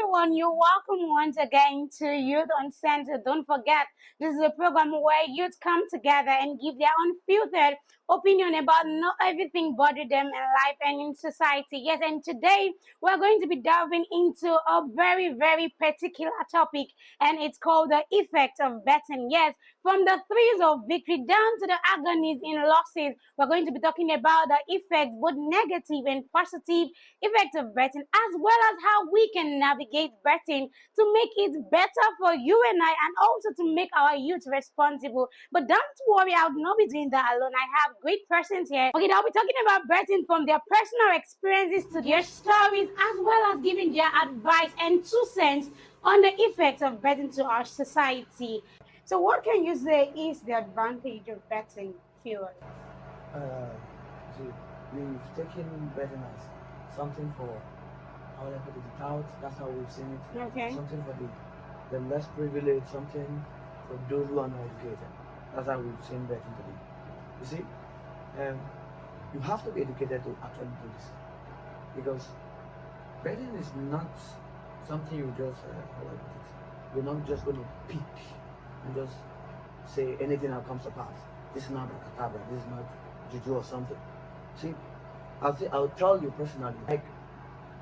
everyone, you're welcome once again to Youth Uncensored. Don't forget, this is a program where youth come together and give their unfiltered opinion about not everything bothering them in life and in society. Yes, and today we're going to be delving into a very, very particular topic, and it's called the effect of betting. Yes, from the thrills of victory down to the agonies in losses, we're going to be talking about the effects, both negative and positive effects of betting, as well as how we can navigate betting to make it better for you and I, and also to make our youth responsible. But don't worry, I'll not be doing that alone. I have great persons here. Okay, they'll be talking about betting from their personal experiences to their stories, as well as giving their advice and 2 cents on the effects of betting to our society. So, what can you say is the advantage of betting, Fuel? Uh, see, we've taken betting as something for, how would I put it, out. That's how we've seen it. Okay. Something for the less privileged, something for those who are not educated. That's how we've seen betting today. You see, you have to be educated to actually do this, because betting is not something you just, how would I put it, you're not just going to pick and just say anything that comes to pass. This is not a catabra, this is not juju or something. See, I'll tell you personally, like,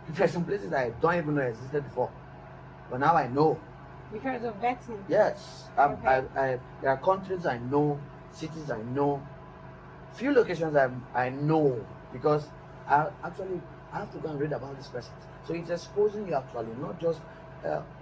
there's some places I don't even know existed before, but now I know. Because of betting? Yes, there are countries I know, cities I know, few locations I know, because I have to go and read about this person. So it's exposing you actually, not just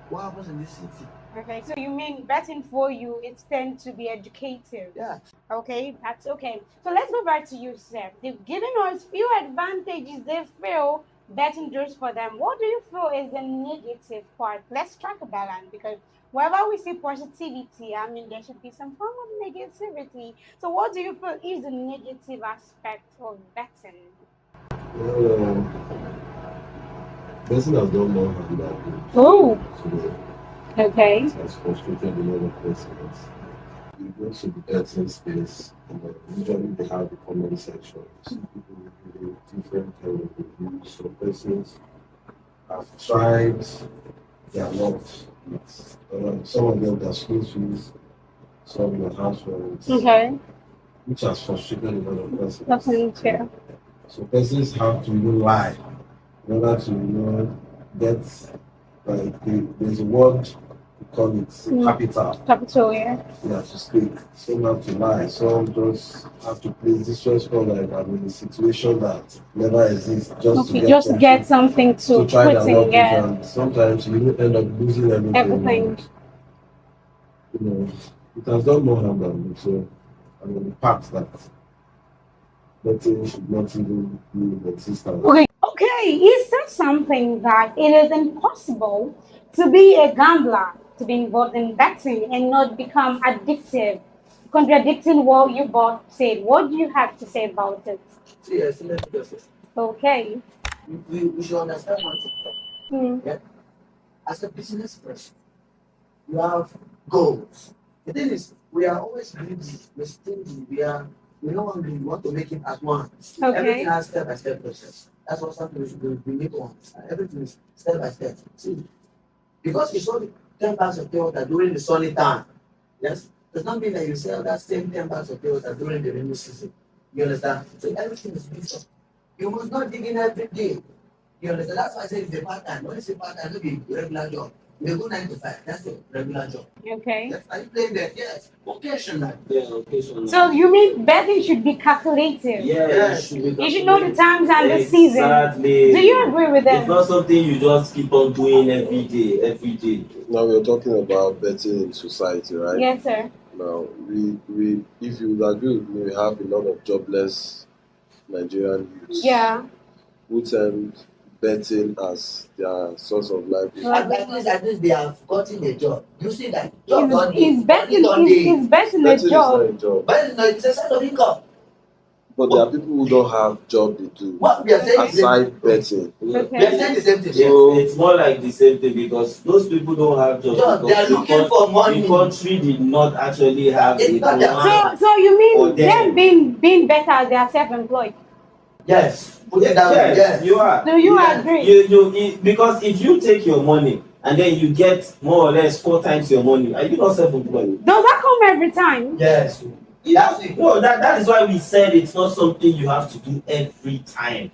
what happens in this city. Okay, so you mean betting for you, it's tend to be educative. Yeah. Okay, that's okay. So let's go back to you, sir. They've given us few advantages they feel betting does for them. What do you feel is the negative part? Let's strike a balance, because wherever we see positivity, I mean, there should be some form of negativity. So what do you feel is the negative aspect of betting? Person has done more harm than good. Oh, So okay. it has frustrated a lot of persons. You go to the betting space, usually they have the comment section. You see people with different kind of reviews. So persons have tried their luck with some of them their school fees, some their house rents, Okay, which has frustrated a lot of persons. that's fair. So persons have to even lie in order to get, like, there's a word we call it capital. Capital, yeah. Yeah, to stake. Some have to lie. Some just have to place this was called, like, I'm in a situation that never exists, just to get something to try put their in, luck with, yeah. and sometimes you will end up losing everything. Everything. And, it has done more harm than good. So I mean, the fact that betting should not even be in existence. Okay, he said something that it is impossible to be a gambler, to be involved in betting and not become addictive, contradicting what you both said. What do you have to say about it? See, let's do this. Okay. We should understand one thing. Mm. Yeah? As a business person, you have goals. The thing is, we are always greedy, we're stingy, we don't want to make it at once. Okay. Everything has step-by-step process. That's what something we should do. We need to understand. Everything is step-by-step. See, because you sold 10 bags of pure water during the sunny time, yes, does not mean that you sell that same 10 bags of pure water during the rainy season. You understand? So everything is mixed up. You must not dig in every day. You understand? That's why I say it's a part-time. When it's a part-time, it'll be a regular job. You go 9 to 5. That's a regular job. Okay. Yes. Are you playing that? Yes. Occasionally. Yeah, occasionally. So you mean betting should be calculated? Yes. You should know the times and the season. Exactly. Do you agree with that? It's not something you just keep on doing every day. Now we're talking about betting in society, right? Yes, sir. Now we if you would agree with me, we have a lot of jobless Nigerian youths. Yeah. Who tend betting as their source of livelihood. At least they have gotten a job. You see that Is betting a Betting is not job? a job. But it's a source of income. But there are people who don't have job they do What we are saying is aside betting. we are saying the same thing. So it's more like the same thing, because those people don't have jobs. They are looking for money. The country did not actually have It's a not demand. So you mean For them. them being better, they are self-employed? Yes. Put it down. Yes, Yes. you are. Do you Yes. agree? Because if you take your money and then you get more or less 4 times your money. Are you not self-employed? Does that come every time? Yes. No, that is why we said it's not something you have to do every time.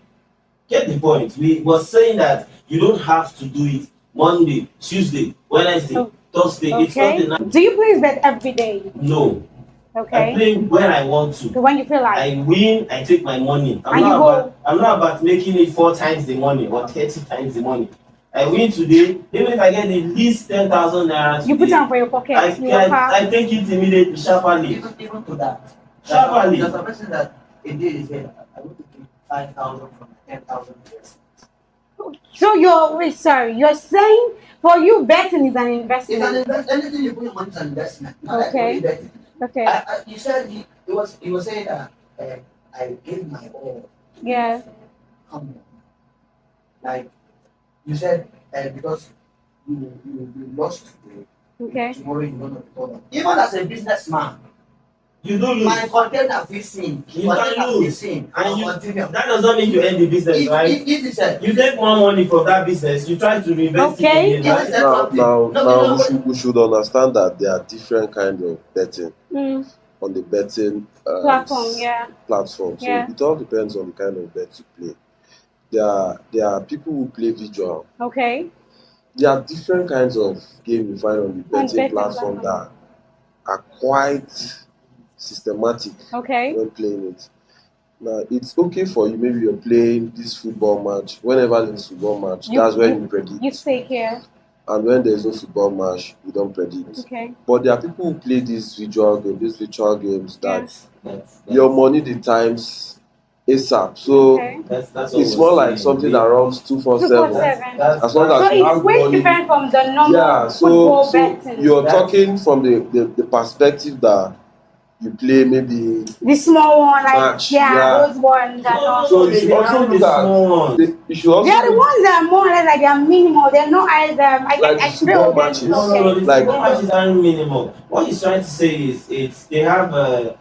Get the point. We were saying that you don't have to do it Monday, Tuesday, Wednesday, Oh, Thursday. It's not Okay. enough. Do you play bet every day? No. I Okay. play when I want to. So when you feel like. I win, I take my money. And you go. I'm not about making it 4 times the money or 30 times the money. I win today, even if I get at least 10,000 naira today, You put them for your pocket. I take it immediately, sharply. Even to that. Sharply. There's a person that a day is here. I want to keep 5,000 from 10,000 years. So you're saying for you betting is an investment. It's an investment. Anything you put your money is an investment. Not Okay. like only betting. Okay. You said he was saying that I gave my all. Yeah. Come on. Like you said, because you lost today, Okay. tomorrow you're gonna recover. Even as a businessman, You do lose. my container fishing. You can lose. And That does not mean you end the business, right? If he said, You take more money from that business, you try to reinvest Okay. it again, right? We should understand that there are different kinds of betting on the betting Platform, yeah. platform. So Yeah. it all depends on the kind of bet you play. There are people who play visual. Okay. There are different kinds of game you find on the betting betting platform that are quite systematic Okay. when playing it. Now it's okay for you, maybe you're playing this football match. Whenever there's football match, that's when you predict. You stay here. And when there's no football match, you don't predict. Okay. But there are people who play these virtual games that That's your money the times ASAP. So Okay. that's it's more like something that runs 247. 247. As long as So you have it's way money. different from the normal Yeah, football so betting. you're talking from the perspective that you play maybe The small one, like match, those ones that are. So you should also look at you should also They're the ones that are more or less like they're minimal. They're not as like football matches. No, the Like- football matches aren't minimal. What he's trying to say is they have a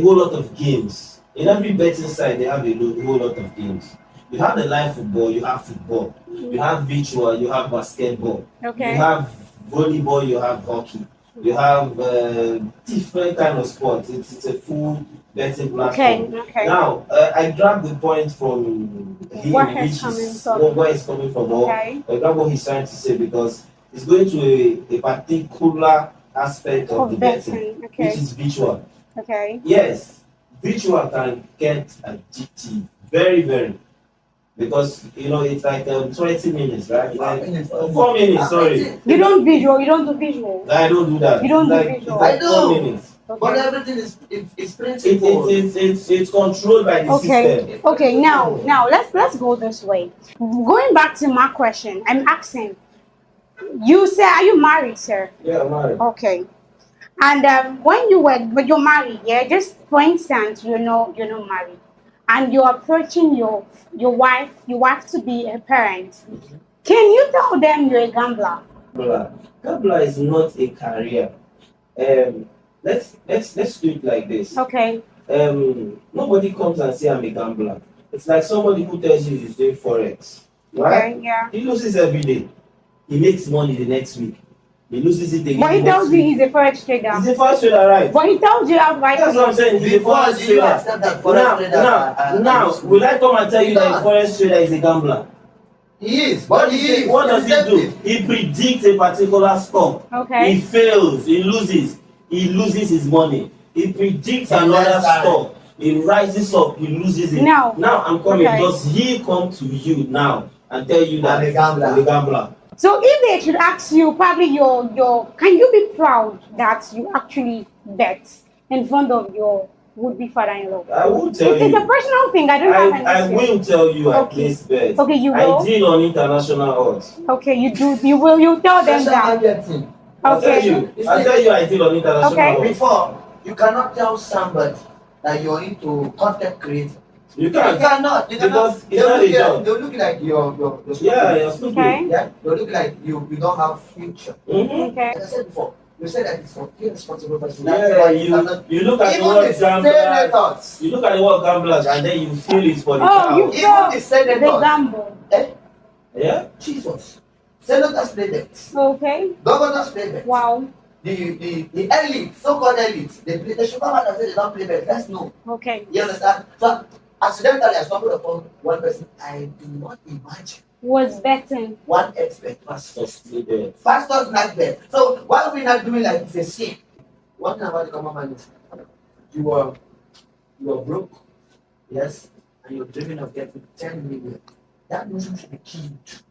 whole lot of games. In every betting side, they have a whole lot of games. You have the live football, you have football. You have virtual, you have basketball. Okay. You have volleyball, you have hockey. You have different kind of sports. It's a full betting platform. Okay. Now, I grabbed the point from him, Where which he's coming is from. where it's coming from. Or Okay. I grab what he's trying to say because it's going to a particular aspect of the betting, betting. which Okay. is virtual. Okay. Yes, virtual can get addictive, very, very. Because it's like 20 minutes, right? Like 4 minutes, sorry. You don't do visual. I don't do that. You don't do It's visual. like I do. 4 minutes. But everything is principle. It's controlled by the system. Okay. Now let's go this way. Going back to my question, I'm asking. You say, are you married, sir? Yeah, I'm married. Okay. And when you're married, yeah. Just for instance, you're not married, and you're approaching your wife to be a parent. Can you tell them you're a gambler? Gambler is not a career. Let's do it like this. Okay. Nobody comes and say I'm a gambler. It's like somebody who tells you he's doing forex, right? Okay. Yeah. He loses every day. He makes money the next week. He loses it again. But he the next tells you week. he's a forex trader. He's a forex trader, right? But he tells you outright. That's what I'm saying. He's a forex Because you trader. accept that forex traders Now, will I come and tell you that a forex trader is a gambler? He is, but he is. What does he do? He predicts a particular stock. Okay. He fails. He loses. He loses his money. He predicts He another lets out. stock. He rises up. He loses it. Now I'm coming. okay. Does he come to you now and tell you that I'm a gambler. I'm a gambler? So if they should ask you, probably your can you be proud that you actually bet in front of your would-be father-in-law? I will tell you. It's a personal thing. I don't have an I issue. will tell you at Okay. least bet. Okay, you will. I deal on international odds. Okay, you do. You will. You tell them Special that. marketing. I'll tell Okay. you. I deal on international Okay. odds. Before, you cannot tell somebody that you're into content creating. You You can't. cannot. Because it's not a job. They'll look like you're Yeah, you're stupid. Okay. Yeah, they'll look like you don't have future. Mm-hmm. Okay. Like I said before, you said that it's for irresponsible person. Yeah, you look at the even word the gamblers. senators. You look at the word gamblers and then you feel it for the Oh, child. you Even feel the the senators. gamble. Eh? Yeah? Jesus. Senators play bets. Okay. Governors play bets. Wow. The elite, so-called elite, they should come out and say they don't play bets. Let's know. Okay. You understand? So accidentally I stumbled upon one person I do not imagine. Was betting. One expert. Pastors play bet. Pastors not bet. So why are we not doing like it's a sin? One thing about the common man is you are broke, yes, and you're dreaming of getting 10 million. That notion should be killed.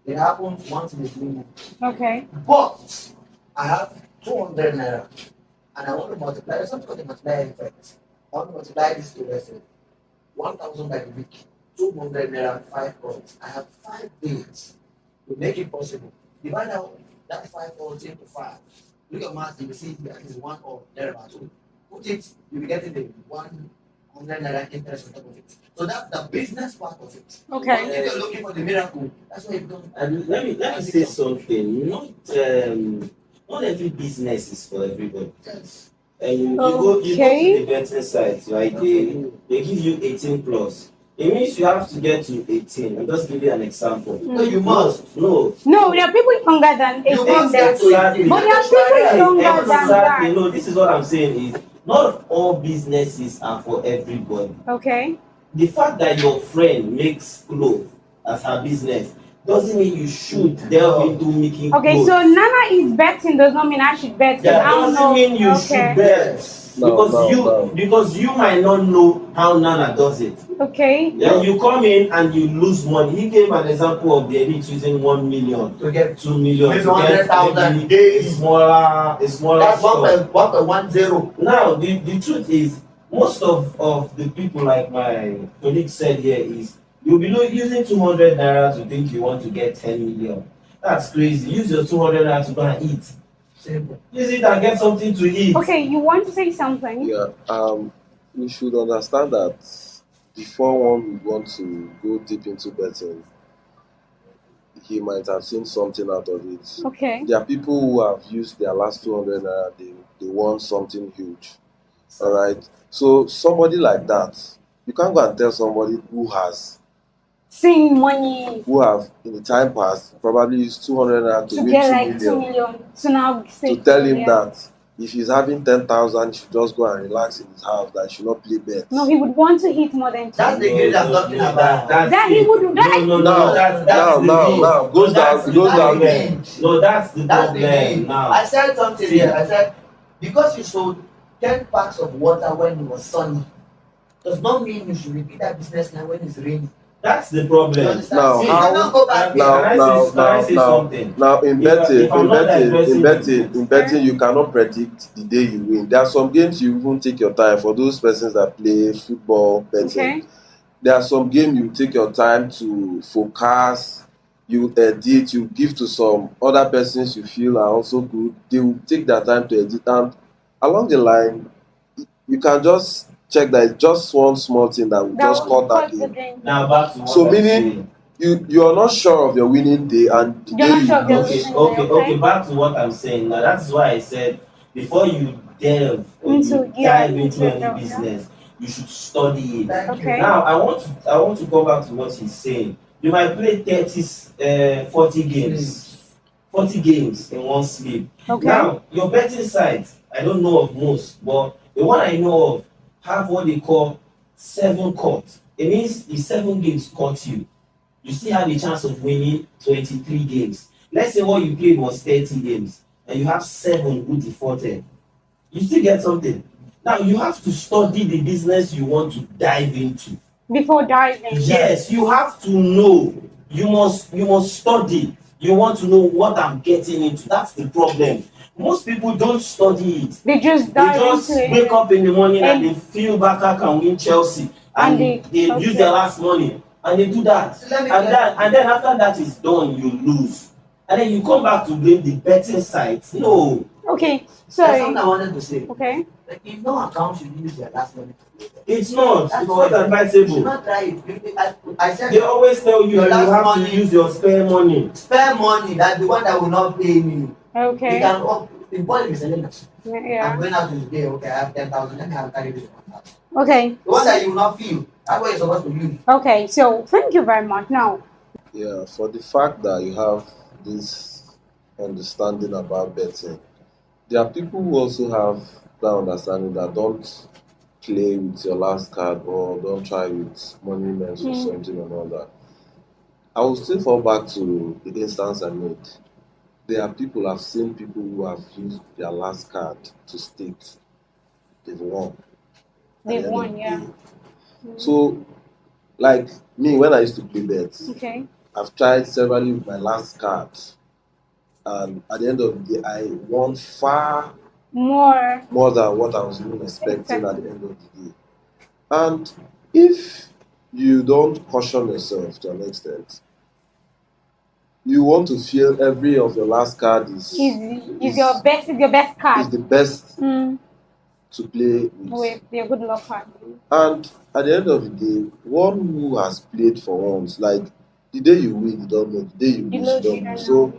It happens once in a blue moon. Okay. But I have 200 naira and I want to multiply. There's something called the multiplier effect. I want to multiply this to let's say 1,000 by the week, 200 naira, 5 points. I have 5 days to make it possible. Divide out that 5 points into 5. Look at math, you will see that is 1 or thereabout. So put it, you'll be getting the 100 naira interest on top of it. So that's the business part of it. Okay. But if you're looking for the miracle, that's why you don't. And let me say something. Not every business is for everybody. Yes. And you go to Okay. the betting site, right? They give you 18 plus. It means you have to get to 18. I'll just give you an example. No, you must. No. No, there are people younger than You 18 must there. get to 18. But there are people younger than Exactly. that. No, this is what I'm saying is not all businesses are for everybody. Okay. The fact that your friend makes clothes as her business doesn't mean you should delve into making Okay, clothes. so Nana is betting does not mean I should bet. 'Cause That I don't doesn't know. mean you should bet. No. Because you might not know how Nana does it. Okay. Yeah, you come in and you lose money. He gave an example of the elite using 1 million To get 2 million maybe to get 100,000 maybe days. a smaller That's store. 1.10. Now the truth is most of the people like my colleague said here is you'll be using 200 naira to think you want to get 10 million. That's crazy. Use your 200 naira to go and eat. Simple. Use it and get something to eat. Okay, you want to say something? Yeah, we should understand that before one would want to go deep into betting, he might have seen something out of it. Okay. There are people who have used their last 200 naira, they want something huge. All right. So somebody like that, you can't go and tell somebody who Seeing money have in the time past probably used 200 naira to to win get 2 like 2 million, million to now say to tell him 2 million. that if he's having 10,000, he should just go and relax in his house, that he should not play bets. No, he would want to hit more than 2. That's the greed I'm talking about. That he would do that. No, Now, that's now, the now, thing. now, goes No, that's down, the goes down. problem. No, that's the That's the problem thing. now. I said something See. here. I said, because you sold 10 packs of water when it was sunny, does not mean you should repeat that business now when it's raining. That's the You problem. understand? Now, See, how- you cannot go back Now, there. Can I say now, something? now, in If I- betting, if I'm not addressing in betting, you cannot predict the day you win. There are some games you even take your time. For those persons that play football betting, Okay. there are some games you take your time to focus, you edit, you give to some other persons you feel are also good. They will take their time to edit, and along the line, you can just check that it's just one small thing that will just cut that the game. game. Now back to what So I'm meaning saying. you are not sure of your winning day, and the You're day not you sure of your lose. winning Okay. Back to what I'm saying. Now that's why I said before you delve or Into- you yeah, dive into into any the- business, you should study it. Thank Okay. you. Now I want to go back to what he's saying. You might play 40 games. 40 games in one sleep. Okay. Now, your betting sites, I don't know of most, but the one I know of have what they call 7 cuts. It means if 7 games cut you, you still have a chance of winning 23 games. Let's say what you played was 30 games, and you have 7 who defaulted. You still get something. Now, you have to study the business you want to dive into. Before diving. Yes, you have to know. You must study. You want to know what I'm getting into. That's the problem. Most people don't study it. They just They dive just into it. wake up in the morning and And- they feel Barca can win Chelsea and And they okay. use their last money and they do that. So let me And tell then after that is done, you lose. And then you come back to blame the betting sites. No. Okay. That's Sorry. something I wanted to say. Okay. Like, if no account should use their last money to play that. It's not. That's It's not why you should advisable. not try it. I said They always tell you Your you last have money. to use your spare money. spare money. That's the one that will not pay me. You Okay. can the body is selling us. I'm Yeah. going out today. Okay, I have 10,000. Let me have carry this 1,000. Okay. The one that you will not feel. That's what you're supposed to use. Okay. So thank you very much. Now. Yeah, for the fact that you have this understanding about betting. There are people who also have that understanding that don't play with your last card or don't try with monuments or something and all that. I will still fall back to the instance I made. There are people, I've seen people who have used their last card to stake. They've won. They've won, yeah. So, like me, when I used to play bets, Okay. I've tried severally with my last card, and at the end of the day, I won far More than what I was even expecting at the end of the day. And if you don't caution yourself to an extent, you want to feel every of your last card is your best card. Is the best to play with. Your good luck card. And at the end of the day, one who has played for once, like the day you win, you don't know. The day you lose, you don't know. So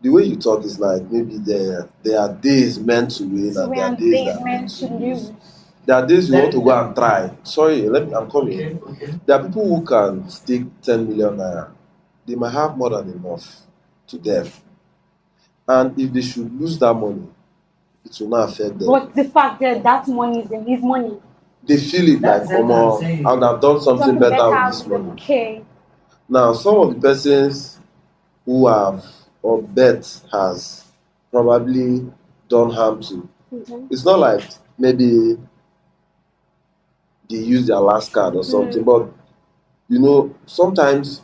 the way you talk is like maybe there are days meant to win and there are days that are meant to lose. There are days you want to go and try. Sorry, I'm coming. Okay. There are people who can stake 10 million naira. They might have more than enough to them. And if they should lose that money, it will not affect them. But the fact that money is his money. They feel it like, I would have done something better with this money. Okay. Now, some of the persons who have or bet has probably done harm to. It's not like maybe they use their last card or something, but you know, sometimes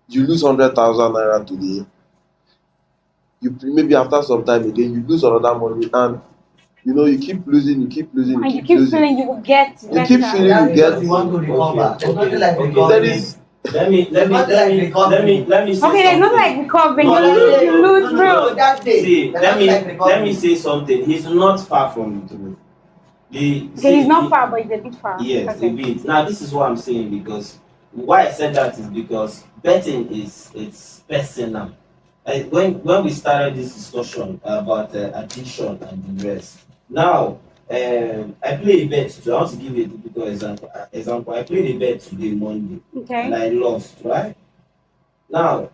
you lose 100,000 naira today. You maybe after some time again you lose another money, and you know you keep losing. And you keep feeling you will get better. You keep feeling you get. You want to recover. There's nothing like recovery. There is. Let me say Okay, there's not like recovering. No, you lose, bro. That day. See, let me say something. He's not far from the truth. He's not far, but he's a bit far. Yes, a bit. Now this is what I'm saying, because why I said that is because betting it's personal. When we started this discussion about addiction and the rest, now I play a bet today. I want to give you a typical example. I played a bet today Monday, and I lost, right? Now,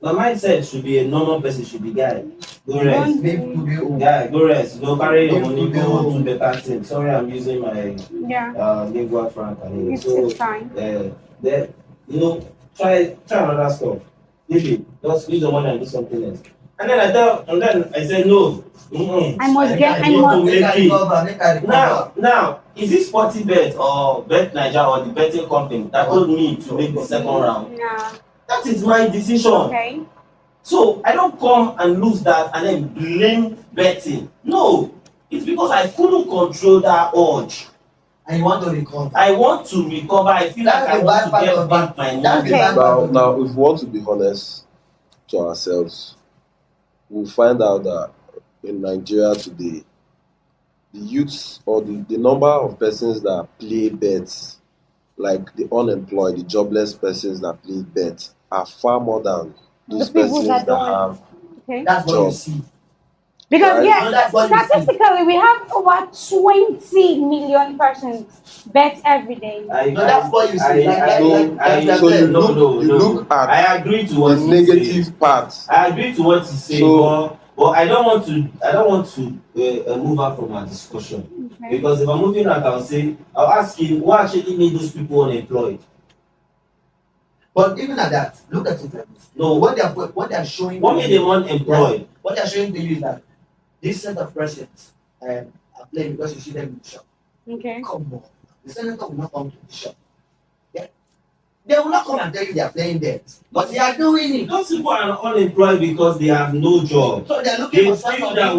my mindset should be a normal person, should be guy. Go rest. Guy, go rest. Go carry your money, go do better things. Sorry, I'm using my lingua franca here. So, fine. Try another stuff. Maybe just use the money and do something else. And then I said no. I must get. I must. Now, is this Sporty Bet or Bet Nigeria or the betting company that told me to make the second round? Yeah. That is my decision. Okay. So I don't come and lose that and then blame betting. No, it's because I couldn't control that urge. And you want to recover. I want to recover. I feel like I want to get back my money. Now, if we want to be honest to ourselves, we'll find out that in Nigeria today, the youths or the number of persons that play bets, like the unemployed, the jobless persons that play bets, are far more than those persons that have That's what you see. Because statistically, we have over 20 million persons bet every day. That's what you see. You look at I agree to what the negative part. I agree to what you say, but I don't want to move out from our discussion. Because if I'm moving out, I'll ask you what actually made those people unemployed. But even at that, look at it. No, what they're showing. What made them unemployed? What they're showing to you is that this set of persons are playing because you see them in the shop. Okay. Come on, the senator will not come to the shop. Yeah, they will not come and tell you they are playing dead, but they are doing it. Those people are unemployed because they have no job. So they're looking for feel that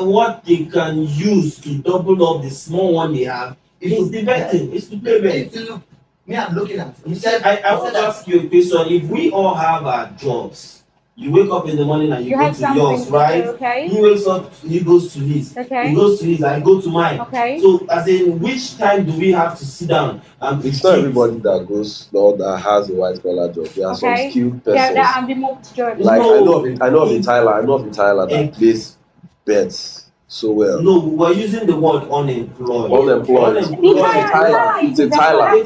what they can use to double up the small one they have is the betting. It's to play betting. Me, I'm looking at it. I want to ask you a question. If we all have our jobs, you wake up in the morning and you go to yours, right? Okay. He wakes up, he goes to his. Okay. He goes to his, I go to mine. Okay. So, as in, which time do we have to sit down and it's not everybody that goes or that has a white collar job. There are some skilled persons. Yeah, that are remote jobs. Like I know of in Thailand that plays bets so well. No, we're using the word unemployed. Unemployed. It's a Tyler. He's employed. You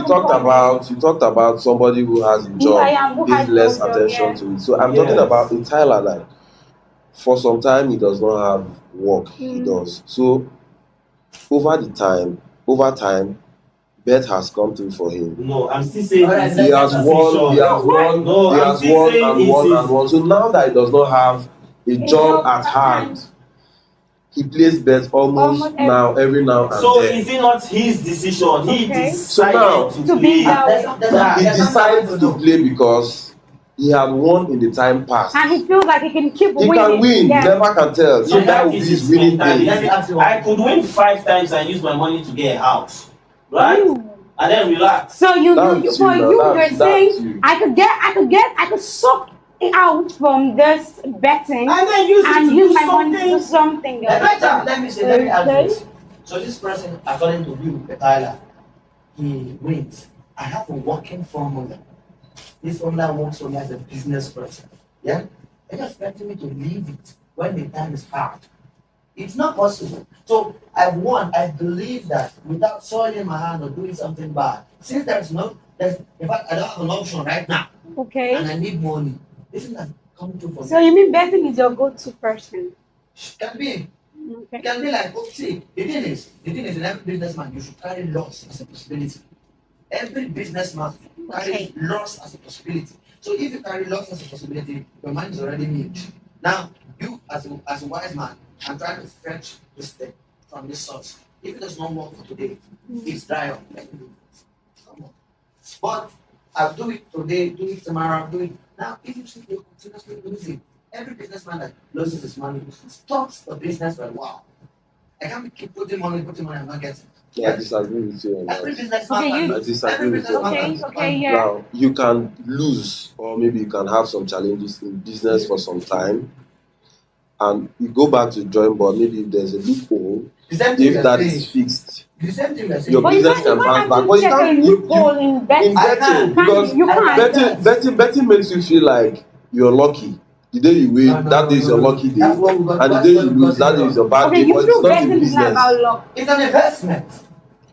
talked about you talked about somebody who has a job, who pays has less no job, attention yeah. to it. So I'm talking about a Tyler that for some time he does not have work. He does. So over time, bet has come through for him. No, I'm still saying Alright, He has won, No, he I'm has still won saying and it won is- and won. So now that he does not have a job at hand, he plays bets almost now, every now and So then. is it not his decision? He Okay. decided So now, to To play. be that way. He decides to play because he had won in the time past. And he feels like he can keep He winning. can win, Yeah. never can tell. So Yeah, that will be his his winning mentality. day. I could win 5 times and use my money to get a house, right? Ooh. And then relax. So you're That's saying you. I could suck it out from this betting And then use it to use do my money to do something. something else. Let me ask Okay. this. So this person, according to you, Tyler, he wins. I have a working formula. This formula works for me as a business person. Yeah? Are you expecting me to leave it when the time is hard? It's not possible. So I believe that without soiling my hand or doing something bad, since in fact, I don't have an option right now, Okay. and I need money. Isn't that coming true for me? So you mean betting is your go-to person? Can be. Okay. It can be like, oh, see, the thing is, in every businessman, you should carry loss as a possibility. Every businessman carries loss as a possibility. So if you carry loss as a possibility, your mind is already made. Now, you as a wise man, I'm trying to fetch this thing from this source. If it does not work for today, it's dry up. Let me do it. Come on. But I'll do it today, do it tomorrow, do it. Now, if you see you're continuously losing, every businessman that loses his money stops the business for a while. I can't keep putting money, I'm not getting. I disagree with you on Every that. businessman Okay, can I lose. disagree Every with you on businessman that. Okay, yeah. Now, you can lose, or maybe you can have some challenges in business for some time, and you go back to the drawing board. Maybe if there's a loophole, The same thing if you're that saying. is fixed, The same thing you're saying. your But you business can't can bounce back. actually But you check a can't loophole in betting. in betting because You can't. betting makes you feel like you're lucky. The day you win, that day is your lucky day, That's what we got. and the day you lose, that day is your bad Okay, day. you But it's feel not in betting is not business. about luck. It's an investment.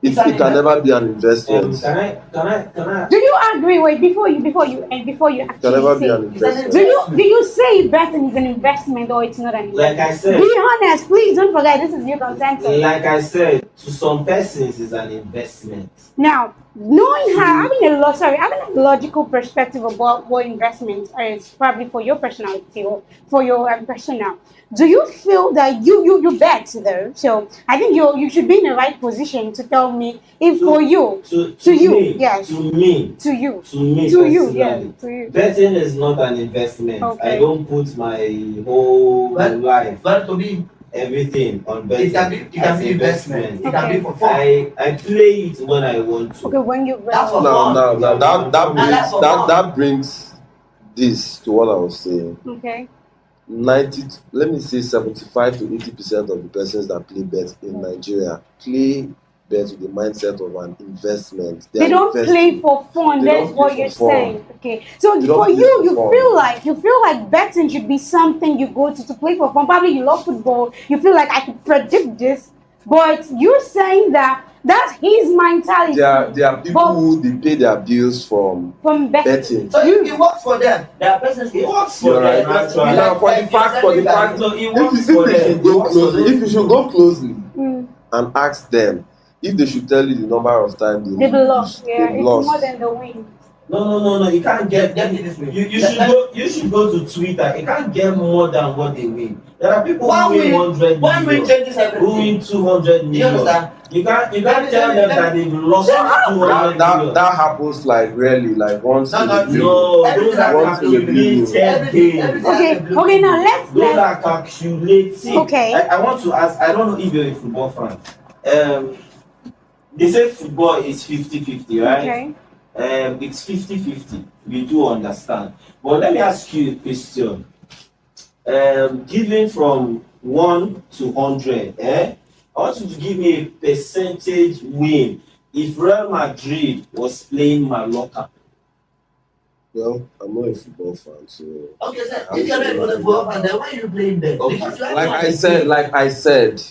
It can never be an investment. Can I? Do you agree? Wait, before you It can never actually be say, an investment. do you say betting is an investment or it's not an investment? Like I said, Be honest, please don't forget this is YouthUncenzored. like I said, to some persons is an investment. Now, having a logical perspective about what investment is probably for your personality or for your personnel. Do you feel that you bet though? So I think you should be in the right position to tell me if for you, to you, me, yes, to me, to you, personally, to you. betting is not an investment. Okay. I don't put my whole life, But to be, everything on betting. it can be investment. It can be for fun. I play it when I want to. Okay, when you That's for well, fun. That brings this to what I was saying. okay. 75 to 80% of the persons that play bet in Nigeria play bet with the mindset of an investment. They don't play for fun. They That's don't what play you're for fun. saying. Okay. So They don't for play you, for fun. you feel like betting should be something you go to play for fun. Probably you love football. You feel like I could predict this, but you're saying that that's his mentality. There are people who they pay their bills from betting. So it works for them. There are persons it works for You're right. them. Now, for the fact, So it works if for you them. should go closely, if you should go closely Mm. and ask them if they should tell you the number of times They've lost. Yeah, they've it's lost. more than the win. No. You can't get Get it this way. You should go to Twitter. You can't get more than what they win. There are people One who win win- 100 One win million, changes who everything. win 200 You million. understand? You can't tell them that they've lost 200 million. That happens like rarely, like once in a No, blue. No, Everything those are once in a blue moon. calculated gains. Okay. Now Those are calculated. Okay. I want to ask. I don't know if you're a football fan. They say football is 50-50, right? Okay. It's 50-50. We do understand. But let me ask you a question. Given from 1 to 100, I want you to give me a percentage win if Real Madrid was playing Mallorca. Well, I'm not a football fan, so Okay, sir. I If you're not have for the to football fan, then why are you playing bet? okay. Because you have Like one I said,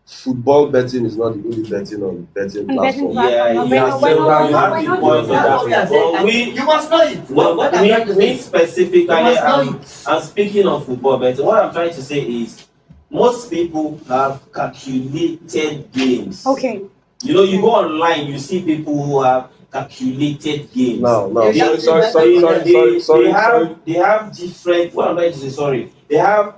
football betting is not the only betting on betting And betting platform. Yeah, platform. No, you we're There are not, we're several not, you we're not, have we're the not point doing on that. That's that what we are one. saying. But we You must know it. no, What I'm trying to me say. specifically, You must know I'm it. I'm speaking of football betting. What I'm trying to say is most people have calculated games. Okay. You know, you go online, you see people who have calculated games. Now, You sorry, have to sorry, bet sorry, on sorry, them. sorry, sorry, sorry. They have different. What am I trying to say? Sorry, they have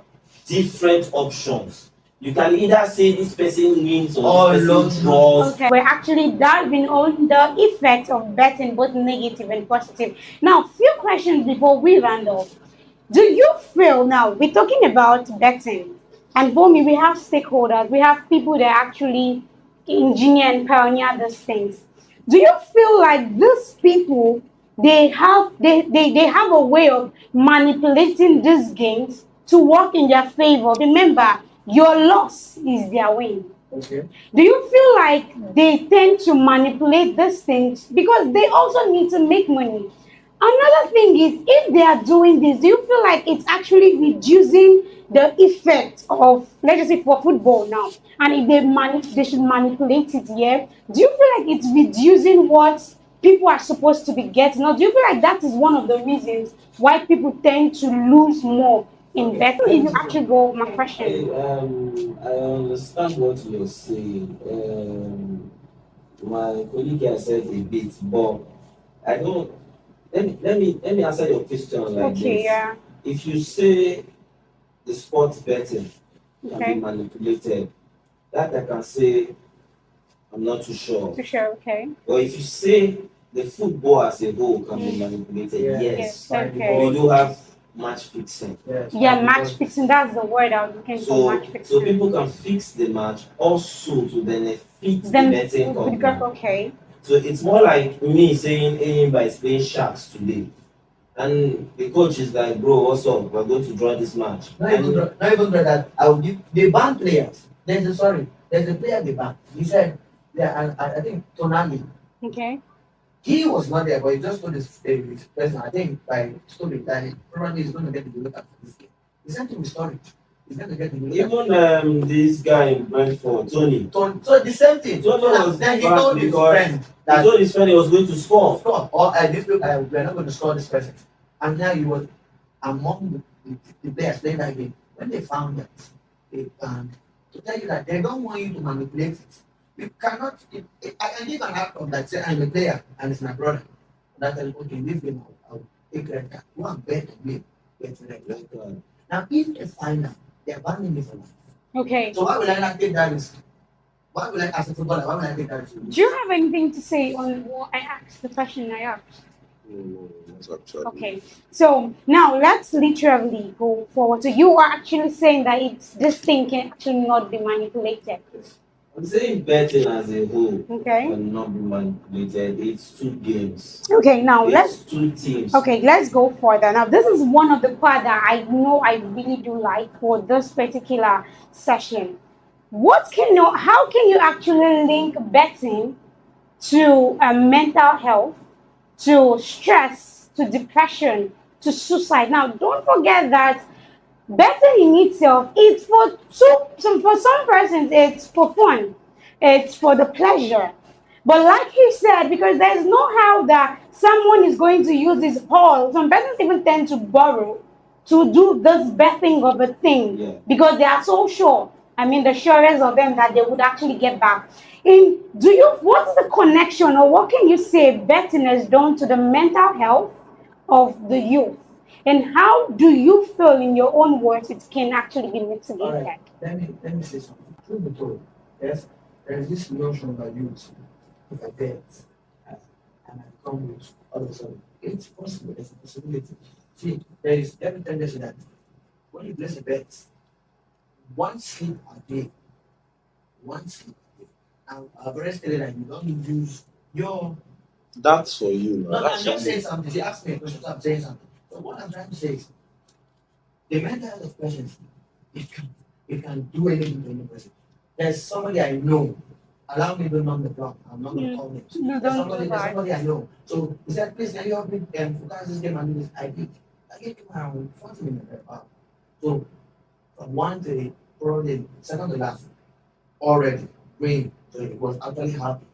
different options. You can either say this person wins or this person draws. Okay. We're actually diving on the effects of betting, both negative and positive. Now, few questions before we round off. Do you feel now we're talking about betting, and for me, we have stakeholders, we have people that actually engineer and pioneer these things. Do you feel like these people they have a way of manipulating these games to work in their favor? Remember, your loss is their win. Okay. Do you feel like they tend to manipulate these things because they also need to make money? Another thing is, if they are doing this, do you feel like it's actually reducing the effect of, let's just say, for football now? And if they should manipulate it, yeah. Do you feel like it's reducing what people are supposed to be getting? Or do you feel like that is one of the reasons why people tend to lose more in betting? If you actually go, my question. I understand what you're saying. My colleague has said a bit, but I don't. Let me answer your question like Okay, this. yeah. If you say the sports betting can be Okay. manipulated, that I can say I'm not too sure. To share, okay. Or if you say the football as a whole can be manipulated, Yeah. Yes, yes. okay. We do have match fixing. Yes. Yeah, match fixing. That's the word I was looking for. Match So fixing. people can fix the match also to benefit the Then betting company. okay. So it's more like me saying Enyimba is playing Sharks today. And the coach is like, bro, what's up? We're going to draw this match. Not even that. I will give the banned players. There's a player they banned. He said, yeah, and I think Tonali. Okay. He was not there, but he just told his person, I think by story that he probably is going to get the look at this game. He sent him the story. He's going to get the look Even this guy in Brentford, Tony. So the same thing. Tony was then he back told his because friend he that told his friend he was going to score. stop, or this people, we are not going to score this person. And now he was among the players playing that game. When they found that, they to tell you that they don't want you to manipulate it. You cannot. I can give an outcome that say I'm a player and it's my brother. That tell you, okay, this game I'll take red card. You want bet to me, get red card. Now if they find out, they're banning me for life. Okay. So why will I not take that risk? Why will I, as a footballer, why will I take that risk? Do you have anything to say on what I asked, the question I asked? No, not actually. Okay. So now let's literally go forward. So you are actually saying that this thing can actually not be manipulated. I'm saying betting as a whole Okay. cannot be manipulated. It's two games. Okay, now It's two teams. okay, let's go further. Now, this is one of the part that I know I really do like for this particular session. How can you actually link betting to mental health, to stress, to depression, to suicide? Now, don't forget that betting in itself, it's for some persons, it's for fun, it's for the pleasure. But like you said, because there's no how that someone is going to use this hall, some persons even tend to borrow to do this betting of a thing, Yeah. because they are so sure. I mean, the surest of them that they would actually get back. What's the connection, or what can you say betting has done to the mental health of the youth? And how do you feel, in your own words, it can actually be mitigated? All right. Let me say something. Truth be told, yes, there is this notion that youth, if I bet and I become rich, all of a sudden, it's possible. There's a possibility. See, there is every tendency that when you place a bet, one sleep a day, one sleep a day. Now, I've already stated that you don't use your. That's for you. No, That's I'm just for saying you. something. She asked me a question, so I'm saying something. So what I'm trying to say is, the mental health of persons, it can do anything to any person. There's somebody I know allow me to name the block. I'm not going to call names. No, There's don't do somebody that. I know. So he said, please, can you help me focus this game and do this? I did. I gave him around 40 minutes. So from one to the probably second to last already praying. So it was actually happy.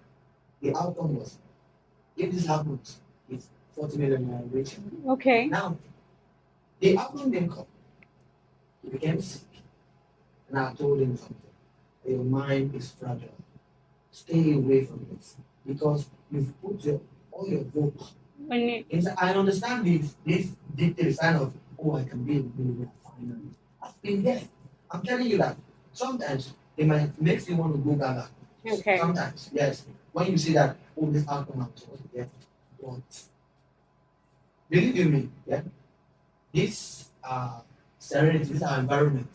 The outcome was if this happens, it's 40 million naira reaching. Okay. Now the outcome didn't come. He became sick. And I told him something. Your mind is fragile. Stay away from this. Because you've put all your hope inside. I understand this detailed sign of I can be a millionaire finally. I've been there. I'm telling you that sometimes it might makes you want to go gaga. Okay. Sometimes, yes. When you see that this outcome I'm supposed to get, but believe you me, yeah, this serenity, this our environment,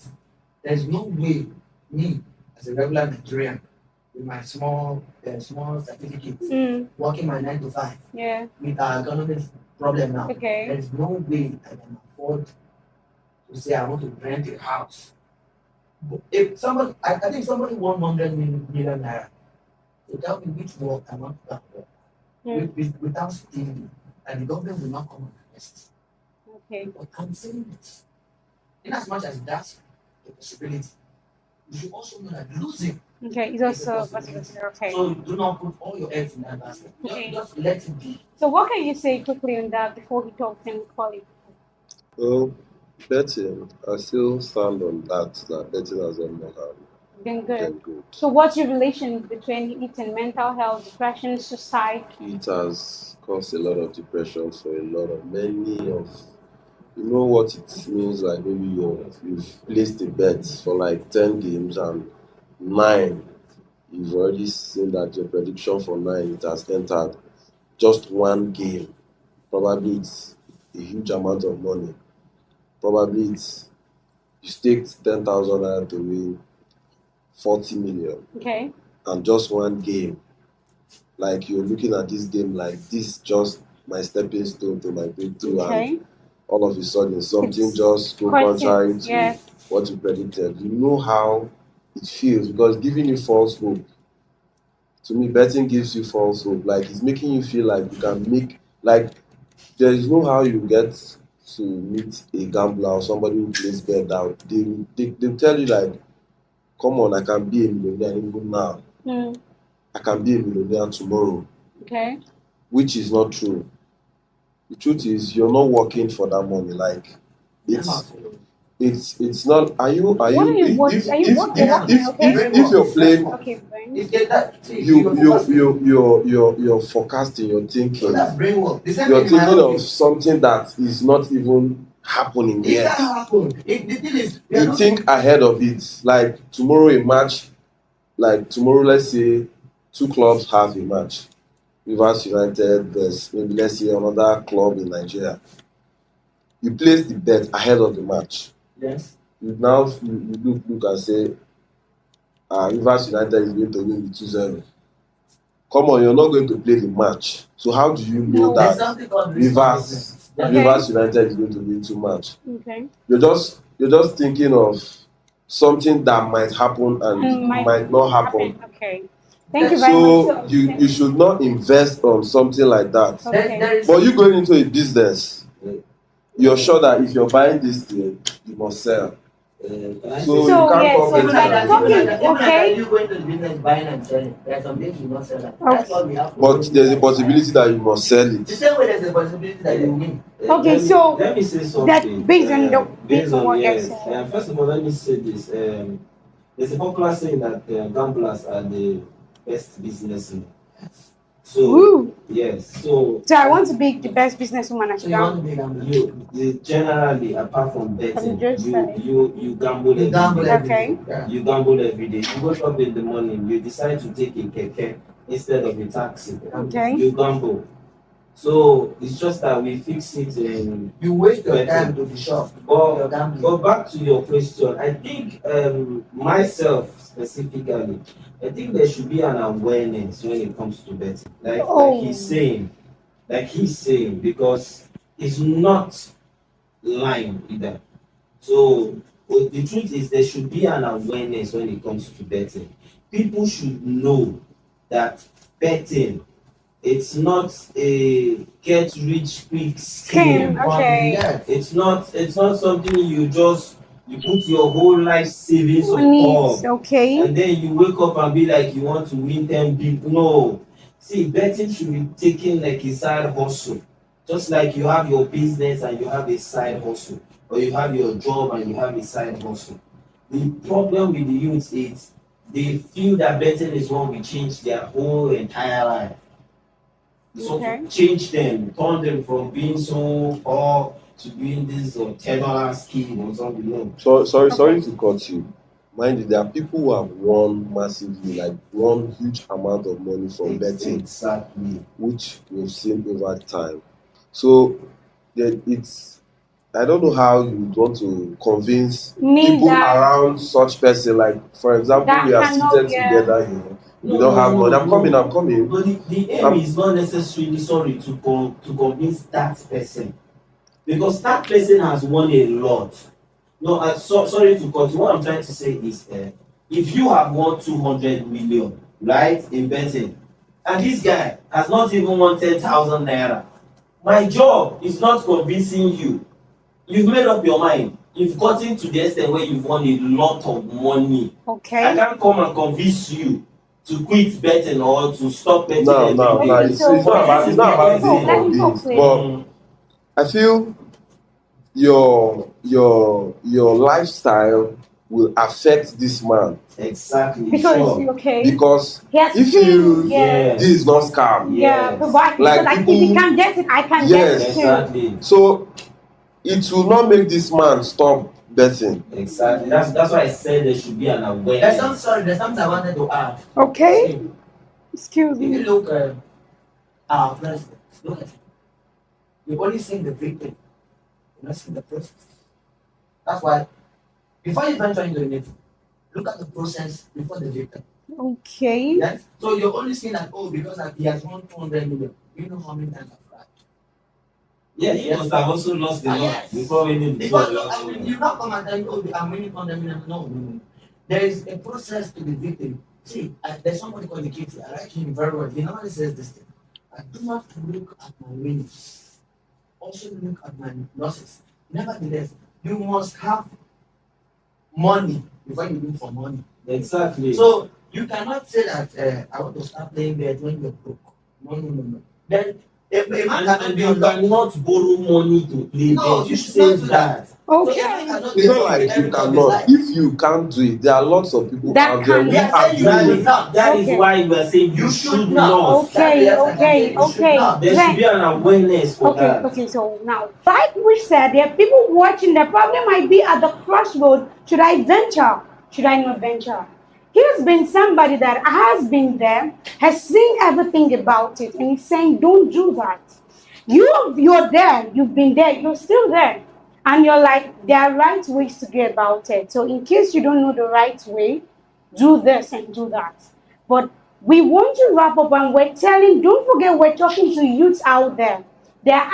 there's no way me as a regular Nigerian with my small certificate, working my 9 to 5, with our economic problem now, there's no way I can afford to say I want to rent a house. But if somebody, I think somebody won 100 million naira to tell me which work I want to work without stealing, and the government will not come and arrest. Okay. But I'm saying this. In as much as that's a possibility, you should also know that losing is also a possibility. Okay. So do not put all your eggs in that basket. Just let it be. So what can you say quickly on that before we talk and call it? Well, betting, I still stand on that betting has done more harm Then than good. good. So what's your relation between it and mental health, depression, suicide? It has caused a lot of depression for a lot of many of what it means, like maybe you've placed a bet for like 10 games and 9 you've already seen that your prediction for 9 it has entered just one game. Probably it's a huge amount of money. Probably it's you staked 10,000 naira to win 40 million. Okay. And just one game. Like you're looking at this game like this is just my stepping stone to my breakthrough, and all of a sudden something just go contrary to what you predicted. You know how it feels because giving you false hope. To me, betting gives you false hope. Like it's making you feel like you can make like there is no how you get to meet a gambler or somebody who plays bet out. They tell you like, come on, I can be a millionaire even now. I can be a millionaire tomorrow. Okay. Which is not true. The truth is you're not working for that money. Like it's not. Are you? If you're playing, you're forecasting. You're thinking. You're thinking of something that is not even happening yet. You think ahead of it. Like tomorrow a match. Like tomorrow, let's say 2 clubs have a match. Rivers United versus maybe let's say another club in Nigeria. You place the bet ahead of the match. Yes. You now you look and say, Rivers United is going to win 2-0. Come on, you're not going to play the match. So how do you know that Rivers United is going to win 2 match? Okay. You're just thinking of something that might happen and might not happen. Okay. Thank you very much. So you should not invest on something like that. Okay. But you going into a business, you're sure that if you're buying this thing, you must sell. So you can't okay. You go into the business buying and selling. There are some things you must sell. That's what we have. But there's a possibility that you must sell it. The same way there's a possibility that you win. Okay, so let me say something. That based on what yes. First of all, let me say this. There's a popular saying that gamblers are the best businessmen. So yes, so I want to be the best businesswoman as well. You generally, apart from betting, you gamble every day. Okay. You gamble every day. You wake up in the morning, you decide to take a keke instead of a taxi. Okay. You gamble. So it's just that we fix it in. You waste your time to the shop. But back to your question, I think myself specifically, I think there should be an awareness when it comes to betting. Like he's saying, because it's not lying either. So the truth is there should be an awareness when it comes to betting. People should know that betting, it's not a get rich quick Scheme, scheme. okay. Yes. It's not something you put your whole life savings Needs, upon, okay. and then you wake up and be like you want to win 10 big. No. See, betting should be taken like a side hustle. Just like you have your business and you have a side hustle, or you have your job and you have a side hustle. The problem with the youth is they feel that betting is what will change their whole entire life. So Okay. to change them, turn them from being so poor to being this $10 scheme or something. No. So sorry Okay. to cut you. Mind you, there are people who have won massively, like won huge amount of money from betting, Exactly. which we've seen over time. So it's I don't know how you would want to convince Me people that around such person. Like for example, that we are cannot, seated yeah. together here. We No, don't no, have money. no, I'm coming. no. I'm coming. But the aim I'm, is not necessarily sorry to convince that person, because that person has won a lot. No, sorry to cut you. What I'm trying to say is, if you have won 200 million, right, in betting, and this guy has not even won 10,000 naira, my job is not convincing you. You've made up your mind. You've gotten to the extent where you've won a lot of money. I Okay. can't come and convince you to quit betting or to stop betting now, every now, now. day. Okay, It's, so it's not wait, about let it's me not let me about being talk. Let me talk, convinced, please. but Mm, I feel your lifestyle will affect this man exactly. Because Sure. okay, because he has if seen, you yeah, this is not scam, yeah. Yes. Because like like if he people, can get it, I can get it yes. too. Exactly. So it will not make this man stop betting. Exactly. That's why I said there should be an awareness. There's something I wanted to add. Okay. See, Excuse if you me. look at our president, look at him. You only see the victim, you not see the process. That's why before you venture into anything, look at the process before the victim. Okay. Yes. So you're only seeing that because he has won 200 million. You know how many times I've cried. Yeah, he must have also lost a lot Yes. before winning the Because 200 I mean, million. you not come and tell me, I'm winning 200 million. No. There is a process to the victim. See, there's somebody called the Kitty. I like him very well. He normally says this thing. I do not look at my wins. Also look at my losses. Nevertheless, you must have money before you look for money. Exactly. So you cannot say that I want to start playing bet when you're broke. No. Then a man cannot and be you on lock. cannot borrow money to play No, bet. you You should not save do that. that. So a man Okay. cannot It's be not on like you every of his cannot. life. If you can't do it, there are lots of people That out there can. who We are are saying you doing should it. not. That is Okay. why we are saying you should not. Okay. Yes, I can say Okay. you should Okay. not. There should be an awareness for Okay, that. okay, so now, like we said, there are people watching. The problem might be at the crossroad. Should I venture? Should I not venture? Here's been somebody that has been there, has seen everything about it, and he's saying, don't do that. You're there, you've been there, you're still there. And you're like, there are right ways to go about it. So in case you don't know the right way, do this and do that. But we want to wrap up and we're telling, don't forget we're talking to youths out there. They're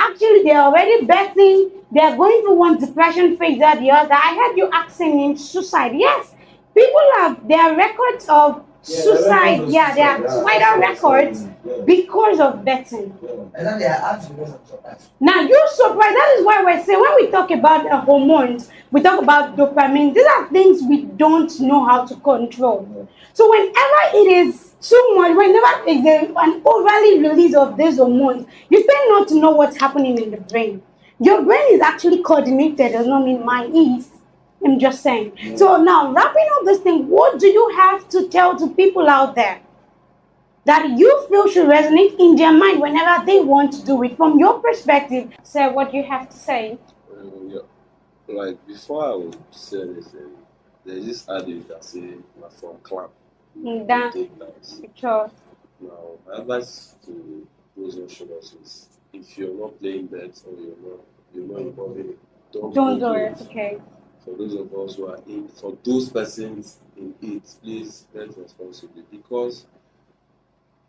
already betting, they're going through one depression phase or the other. I heard you asking him suicide. Yes, people have their records of suicide, their suicidal records because of betting. Exactly, I asked because I'm surprised. Now you're surprised. That is why we're saying when we talk about hormones, we talk about dopamine. These are things we don't know how to control. So whenever it is too much, whenever there is an overly release of these hormones, you tend not to know what's happening in the brain. Your brain is actually coordinated. Does not mean mine is. I'm just saying. So now wrapping up this thing, what do you have to tell to people out there that you feel should resonate in their mind whenever they want to do it from your perspective? Say what you have to say. Yeah. Like before I would say anything, there's this adage that say from clap, That take dance. sure. Now my advice to those watching us is if you're not playing bets or you're not involved in it, don't Don't go do to it. it. Okay. For those of us who are in, for those persons in it, please bet responsibly because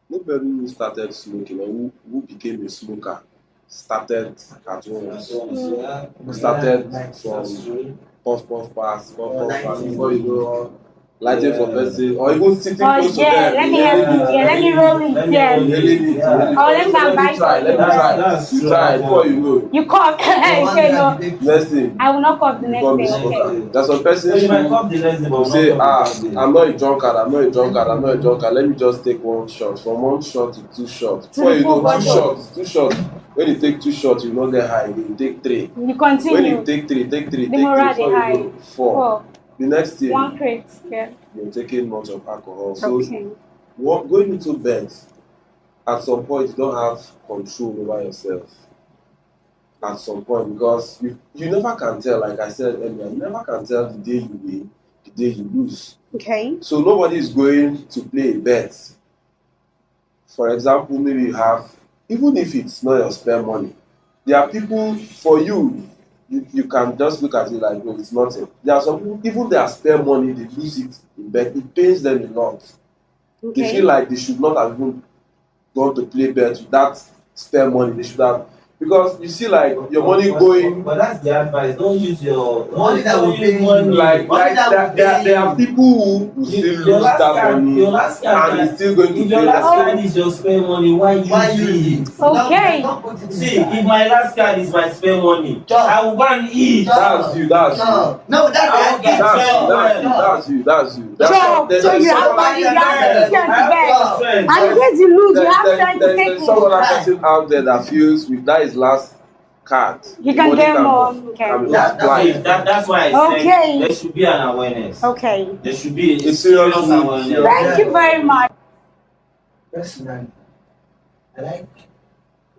nobody who started smoking or who became a smoker started at once. Started from puff pass before you go on. lighting for person, or even sitting Oh close to yeah, them. let me help you. Yeah, let me roll it. Let me Yeah. roll Really need to, Yeah. Oh, let me let buy me try, for let me you. try. That's You true. try before you know. You cough. Okay, no. Next thing, I will not cough the you next become day. a Okay. smoker. There's some So persons you might who cough the next day, but will will say, not cough the third day. I'm not a drunkard, I'm not a drunkard, I'm not a drunkard. Let me just take one shot. From one shot to two shots. To Before the you full know, bottle. two shots. When you take two shots, you not get high again. You take three. You When continue. you take three, take three, The take three. morale they Before you high. know, four. Four. The next thing, One crate. Yeah. you're taking much of alcohol. So Okay. going into bed, at some point, you don't have control over yourself. At some point, because you never can tell, like I said earlier, you never can tell the day you win, the day you lose. Okay. So nobody is going to play a bet. For example, maybe you have, even if it's not your spare money, there are people for you can just look at it like, no, it's nothing. There are some people, even their spare money, they lose it in bet. It pains them a lot. They feel like they should not have even gone to play bet with that spare money. They should have, because you see, like your money going. But that's the advice. Don't use your Money that will pay you. money. Money that will pay There are you. people who will still Your lose last that card, money your last card, and is still going to if pay your last them. card is your spare money, why use it? Okay. Don't put it See, inside. if my last card is my spare money, Chop. I will go and eat. That's you. Chop. No, that's I will the get That's you. Chop. So you have somebody to, you have to there. to get. strength. And in case you lose, you have strength to take There's some it. other person out there that feels with that is last card. You the can money get more. Can be Okay. multiplied. That's why I said Okay. there should be an awareness. Okay. There should be a It's serious serious awareness. Thank you very much. Personally, I like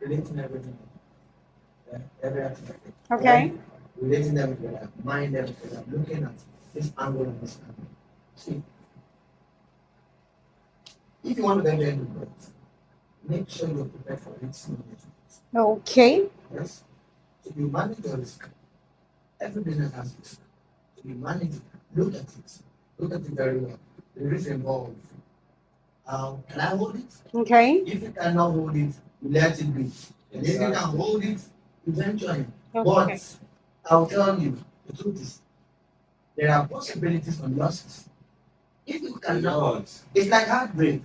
relating everything. Every aspect. Okay. I like relating everything. I mind everything. I'm looking at this angle and this angle. See, if you want to get into it, make sure you're prepared for risk management. Okay. Yes. So you manage your risk. Every business has risk. So you manage it. Look at it. Look at it very well. The risk involved. Can I hold it? Okay. If you cannot hold it, let it be. And if you can hold it, eventually. Okay. But I'll tell you, the truth is, there are possibilities for losses. If you cannot, it's like heartbreak.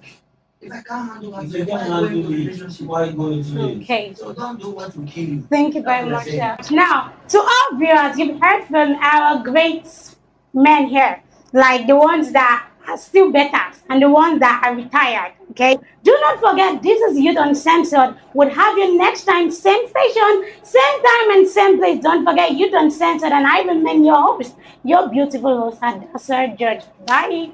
If I can't handle If you heartbreak, can't why go handle into a it, relationship? why go into it? Okay. So don't do what will kill you. Thank you very That's much, what I sir. Now, to all viewers, you've heard from our great men here, like the ones that are still better and the ones that are retired. Okay. Do not forget, this is Youth Uncensored. We'll have you next time, same station, same time, and same place. Don't forget Youth Uncensored, and I remain your host, your beautiful host, Adasa George. Bye.